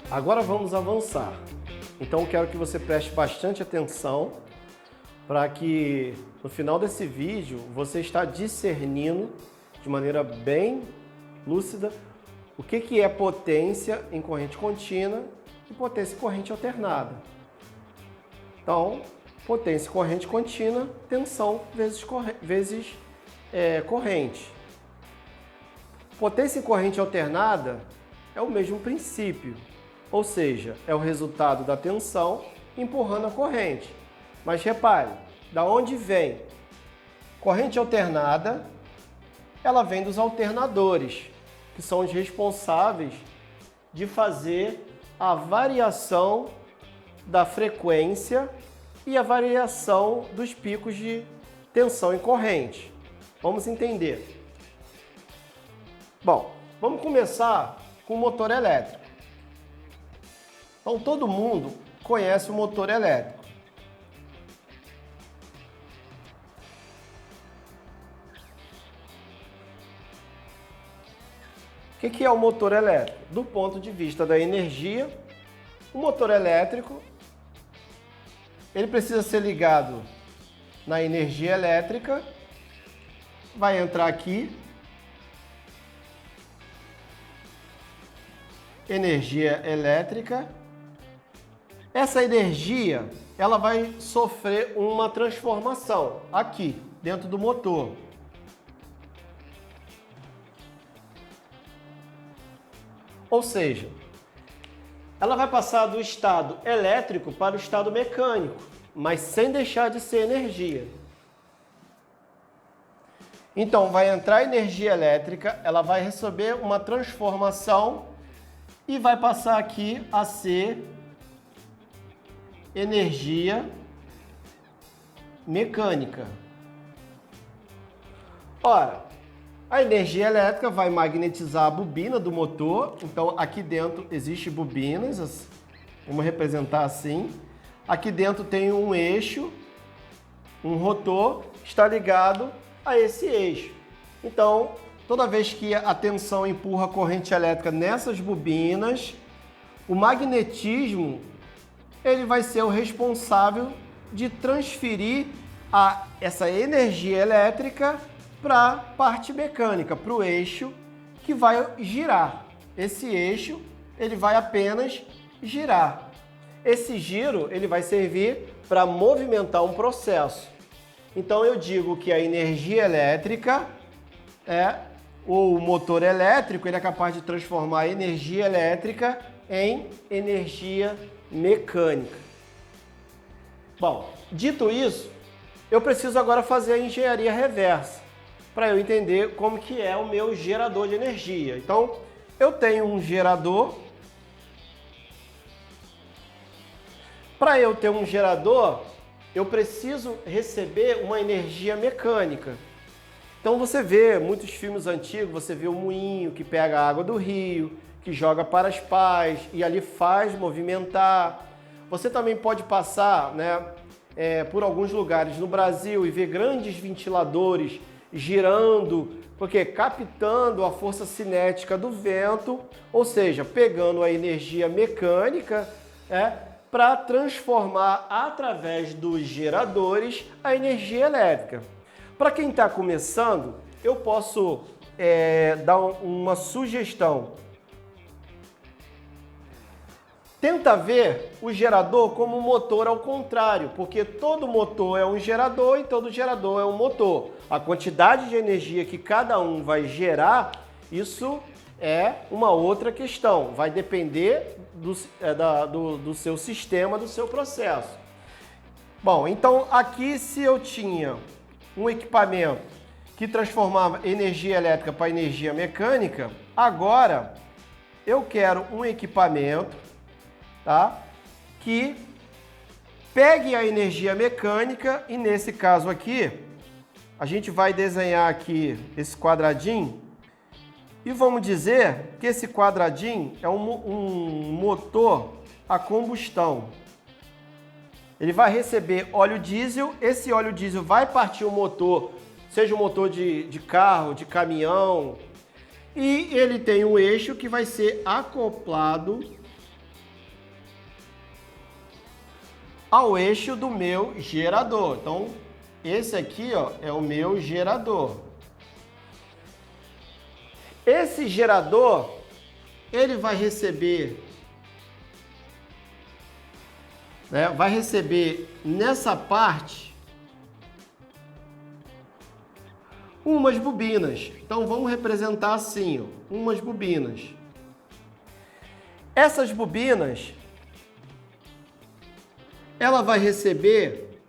Agora vamos avançar. Então quero que você preste bastante atenção para que no final desse vídeo você está discernindo de maneira bem lúcida o que é potência em corrente contínua e potência em corrente alternada. Então, potência em corrente contínua, tensão vezes corrente. Potência em corrente alternada é o mesmo princípio, ou seja, é o resultado da tensão empurrando a corrente. Mas repare, da onde vem? Corrente alternada, ela vem dos alternadores, que são os responsáveis de fazer a variação da frequência e a variação dos picos de tensão em corrente. Vamos entender. Bom, vamos começar com o motor elétrico. Então, todo mundo conhece o motor elétrico. O que é o motor elétrico? Do ponto de vista da energia, o motor elétrico ele precisa ser ligado na energia elétrica, vai entrar aqui, energia elétrica. Essa energia ela vai sofrer uma transformação aqui dentro do motor. Ou seja, ela vai passar do estado elétrico para o estado mecânico, mas sem deixar de ser energia. Então, vai entrar energia elétrica, ela vai receber uma transformação e vai passar aqui a ser energia mecânica. Ora, a energia elétrica vai magnetizar a bobina do motor. Então, aqui dentro existem bobinas, vamos representar assim. Aqui dentro tem um eixo, um rotor, está ligado a esse eixo. Então, toda vez que a tensão empurra a corrente elétrica nessas bobinas, o magnetismo ele vai ser o responsável de transferir essa energia elétrica para a parte mecânica, para o eixo que vai girar. Esse eixo ele vai apenas girar. Esse giro ele vai servir para movimentar um processo. Então eu digo que a energia elétrica o motor elétrico ele é capaz de transformar a energia elétrica em energia mecânica. Bom, dito isso, eu preciso agora fazer a engenharia reversa para eu entender como que é o meu gerador de energia. Então, eu tenho um gerador. Para eu ter um gerador, eu preciso receber uma energia mecânica. Então você vê muitos filmes antigos, você vê o moinho que pega a água do rio, que joga para as pás e ali faz movimentar. Você também pode passar por alguns lugares no Brasil e ver grandes ventiladores girando, porque captando a força cinética do vento, ou seja, pegando a energia mecânica para transformar através dos geradores a energia elétrica. Para quem está começando, eu posso dar uma sugestão. Tenta ver o gerador como um motor ao contrário, porque todo motor é um gerador e todo gerador é um motor. A quantidade de energia que cada um vai gerar, isso é uma outra questão. Vai depender do seu sistema, do seu processo. Bom, então aqui se eu tinha um equipamento que transformava energia elétrica para energia mecânica, agora eu quero um equipamento que pegue a energia mecânica e nesse caso aqui, a gente vai desenhar aqui esse quadradinho e vamos dizer que esse quadradinho é um motor a combustão. Ele vai receber óleo diesel, esse óleo diesel vai partir o motor, seja um motor de carro, de caminhão, e ele tem um eixo que vai ser acoplado ao eixo do meu gerador. Então, esse aqui, ó, é o meu gerador. Esse gerador, ele vai receber, né, nessa parte umas bobinas. Então, vamos representar assim, ó, umas bobinas. Essas bobinas, ela vai receber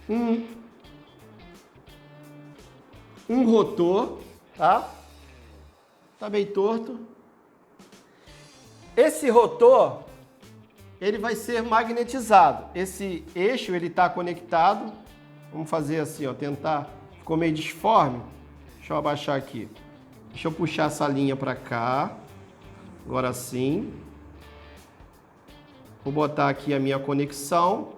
um rotor, tá? Tá bem torto. Esse rotor, ele vai ser magnetizado. Esse eixo, ele tá conectado. Vamos fazer assim, ó, tentar. Ficou meio disforme. Deixa eu abaixar aqui. Deixa eu puxar essa linha para cá. Agora sim. Vou botar aqui a minha conexão.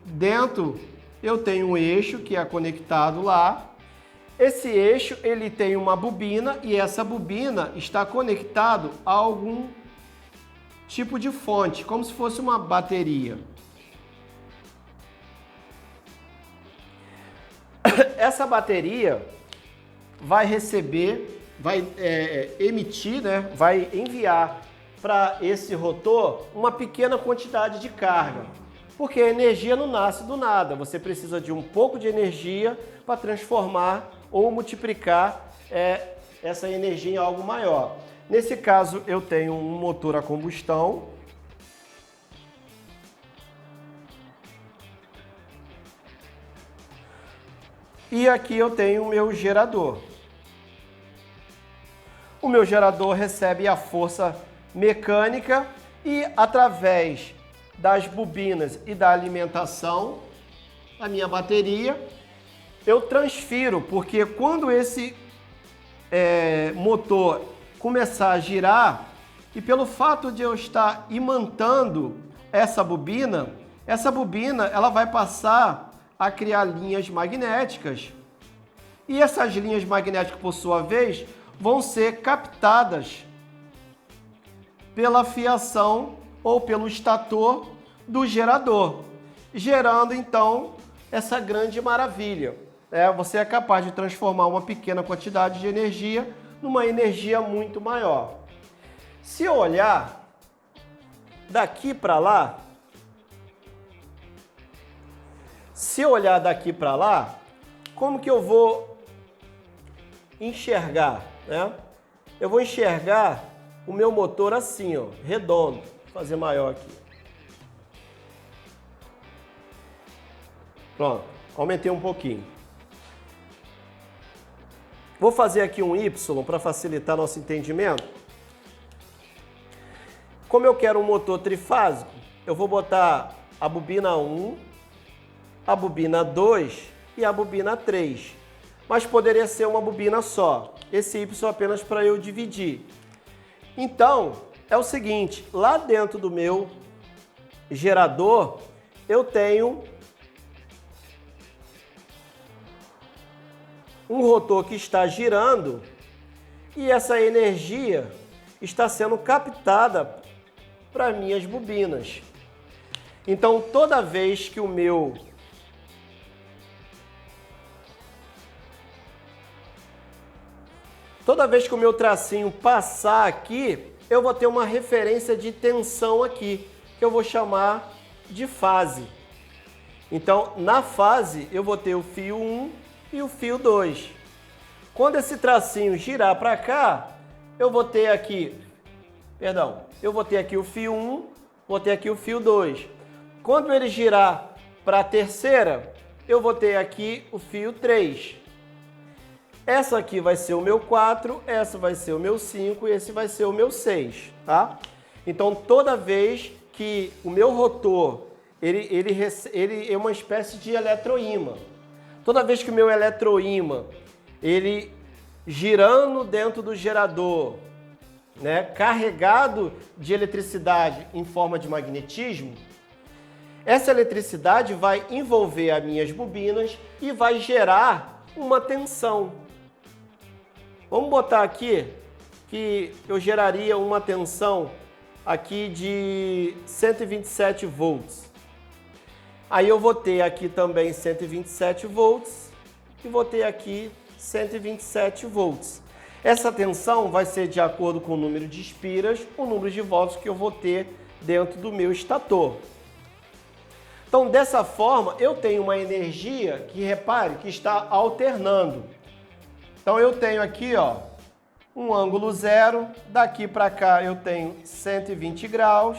Dentro eu tenho um eixo que é conectado lá. Esse eixo, ele tem uma bobina e essa bobina está conectado a algum tipo de fonte, como se fosse uma bateria. Essa bateria vai receber, vai emitir, né? Vai enviar para esse rotor uma pequena quantidade de carga. Porque a energia não nasce do nada, você precisa de um pouco de energia para transformar ou multiplicar essa energia em algo maior. Nesse caso, eu tenho um motor a combustão. E aqui eu tenho o meu gerador. O meu gerador recebe a força mecânica e, através das bobinas e da alimentação da minha bateria, eu transfiro, porque quando esse motor começar a girar, e pelo fato de eu estar imantando essa bobina ela vai passar a criar linhas magnéticas. E essas linhas magnéticas, por sua vez, vão ser captadas pela fiação ou pelo estator do gerador, gerando então essa grande maravilha. Você é capaz de transformar uma pequena quantidade de energia numa energia muito maior. Se eu olhar daqui para lá, como que eu vou enxergar, né? Eu vou enxergar o meu motor assim, ó, redondo. Vou fazer maior aqui. Pronto, aumentei um pouquinho. Vou fazer aqui um Y para facilitar nosso entendimento. Como eu quero um motor trifásico, eu vou botar a bobina 1, a bobina 2 e a bobina 3. Mas poderia ser uma bobina só. Esse Y apenas para eu dividir. Então, é o seguinte, lá dentro do meu gerador, eu tenho um rotor que está girando e essa energia está sendo captada para minhas bobinas. Então, toda vez que o meu tracinho passar aqui, eu vou ter uma referência de tensão aqui, que eu vou chamar de fase. Então, na fase, eu vou ter o fio 1 e o fio 2. Quando esse tracinho girar para cá, eu vou ter aqui o fio 1, vou ter aqui o fio 2. Quando ele girar para a terceira, eu vou ter aqui o fio 3. Essa aqui vai ser o meu 4, essa vai ser o meu 5 e esse vai ser o meu 6, tá? Então, toda vez que o meu rotor, ele é uma espécie de eletroímã. Toda vez que o meu eletroímã, ele girando dentro do gerador, né, carregado de eletricidade em forma de magnetismo, essa eletricidade vai envolver as minhas bobinas e vai gerar uma tensão. Vamos botar aqui que eu geraria uma tensão aqui de 127 volts. Aí eu vou ter aqui também 127 volts e vou ter aqui 127 volts. Essa tensão vai ser de acordo com o número de espiras, o número de volts que eu vou ter dentro do meu estator. Então, dessa forma, eu tenho uma energia que, repare, que está alternando. Então, eu tenho aqui, ó, um ângulo zero, daqui para cá eu tenho 120 graus,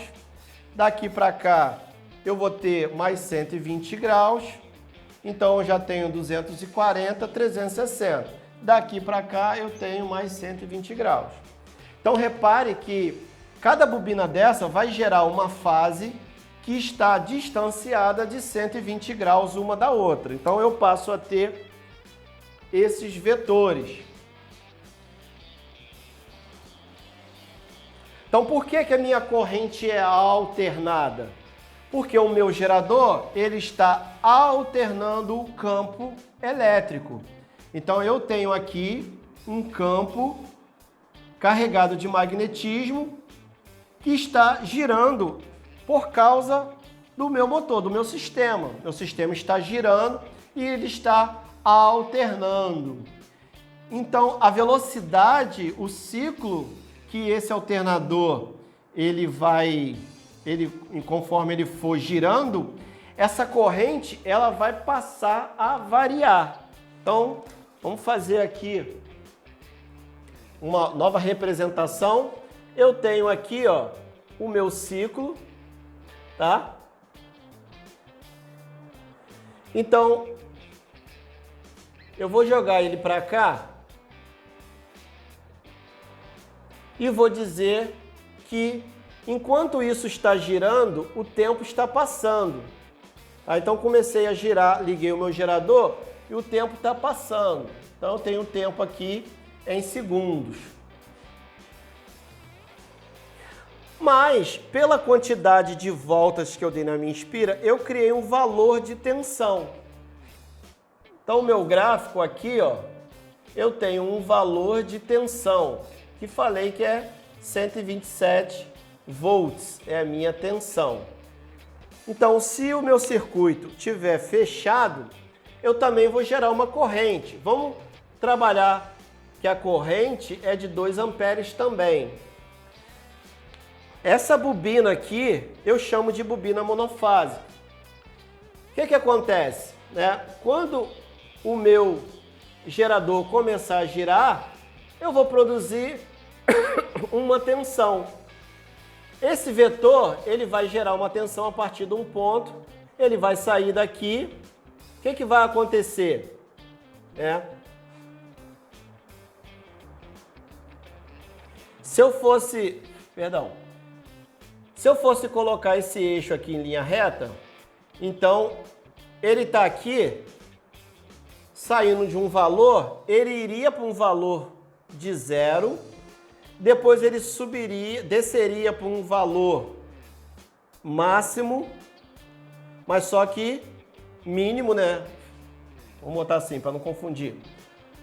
daqui para cá eu vou ter mais 120 graus, então eu já tenho 240, 360. Daqui para cá eu tenho mais 120 graus. Então repare que cada bobina dessa vai gerar uma fase que está distanciada de 120 graus uma da outra. Então eu passo a ter esses vetores. Então por que a minha corrente é alternada? Porque o meu gerador ele está alternando o campo elétrico. Então eu tenho aqui um campo carregado de magnetismo que está girando por causa do meu motor, do meu sistema. Meu sistema está girando e ele está alternando. Então a velocidade, o ciclo que esse alternador conforme ele for girando, essa corrente ela vai passar a variar. Então, vamos fazer aqui uma nova representação. Eu tenho aqui, ó, o meu ciclo, tá? Então, eu vou jogar ele para cá e vou dizer que enquanto isso está girando, o tempo está passando. Tá? Então comecei a girar, liguei o meu gerador e o tempo está passando. Então eu tenho o tempo aqui em segundos. Mas, pela quantidade de voltas que eu dei na minha espira, eu criei um valor de tensão. Então o meu gráfico aqui, ó, eu tenho um valor de tensão, que falei que é 127 volts, é a minha tensão. Então, se o meu circuito estiver fechado, eu também vou gerar uma corrente. Vamos trabalhar que a corrente é de 2 amperes também. Essa bobina aqui, eu chamo de bobina monofásica. O que acontece? Quando o meu gerador começar a girar, eu vou produzir uma tensão. Esse vetor, ele vai gerar uma tensão a partir de um ponto, ele vai sair daqui. O que vai acontecer? Se eu fosse colocar esse eixo aqui em linha reta, então ele está aqui saindo de um valor, ele iria para um valor de 0, depois ele desceria para um valor máximo, mas só que mínimo, né? Vamos botar assim para não confundir.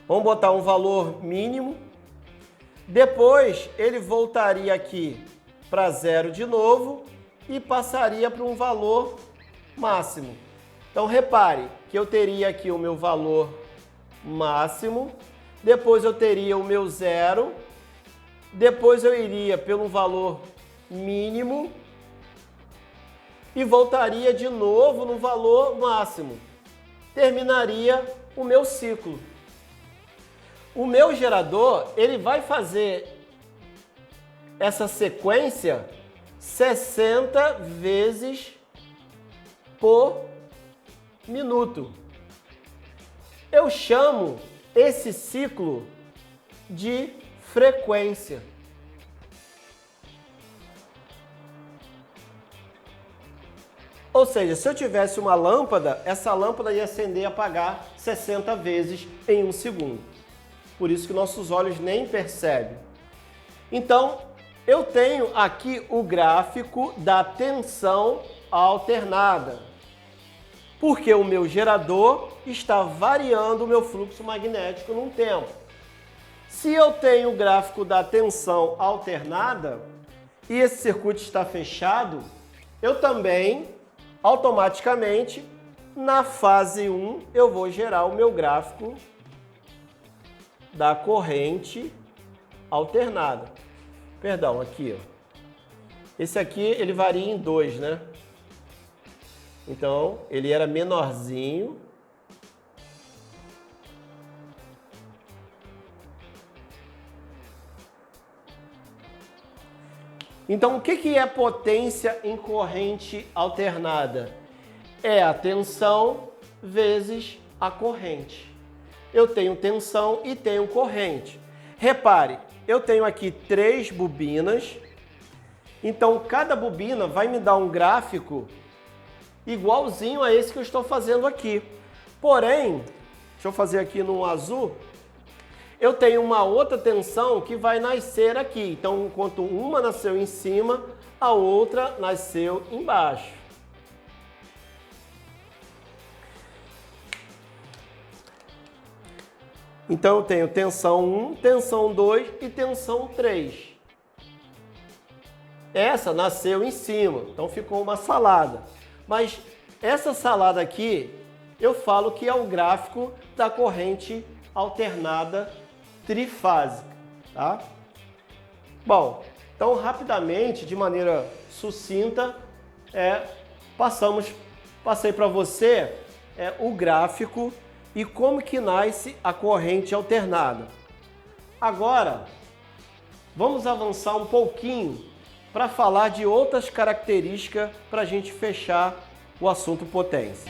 Vamos botar um valor mínimo. Depois ele voltaria aqui para 0 de novo e passaria para um valor máximo. Então repare que eu teria aqui o meu valor máximo, depois eu teria o meu 0, depois eu iria pelo valor mínimo e voltaria de novo no valor máximo. Terminaria o meu ciclo. O meu gerador, ele vai fazer essa sequência 60 vezes por minuto. Eu chamo esse ciclo de frequência. Ou seja, se eu tivesse uma lâmpada, essa lâmpada ia acender e apagar 60 vezes em 1 segundo. Por isso que nossos olhos nem percebem. Então, eu tenho aqui o gráfico da tensão alternada, porque o meu gerador está variando o meu fluxo magnético num tempo. Se eu tenho o gráfico da tensão alternada, e esse circuito está fechado, eu também, automaticamente, na fase 1, eu vou gerar o meu gráfico da corrente alternada. Perdão, aqui, ó. Esse aqui, ele varia em 2, né? Então, ele era menorzinho. Então, o que é potência em corrente alternada? É a tensão vezes a corrente. Eu tenho tensão e tenho corrente. Repare, eu tenho aqui 3 bobinas. Então, cada bobina vai me dar um gráfico igualzinho a esse que eu estou fazendo aqui. Porém, deixa eu fazer aqui no azul, eu tenho uma outra tensão que vai nascer aqui. Então, enquanto uma nasceu em cima, a outra nasceu embaixo. Então, eu tenho tensão 1, tensão 2 e tensão 3. Essa nasceu em cima, então ficou uma salada. Mas essa salada aqui, eu falo que é o gráfico da corrente alternada trifásica, tá? Bom, então rapidamente, de maneira sucinta, passei para você o gráfico e como que nasce a corrente alternada. Agora, vamos avançar um pouquinho para falar de outras características para a gente fechar o assunto potência.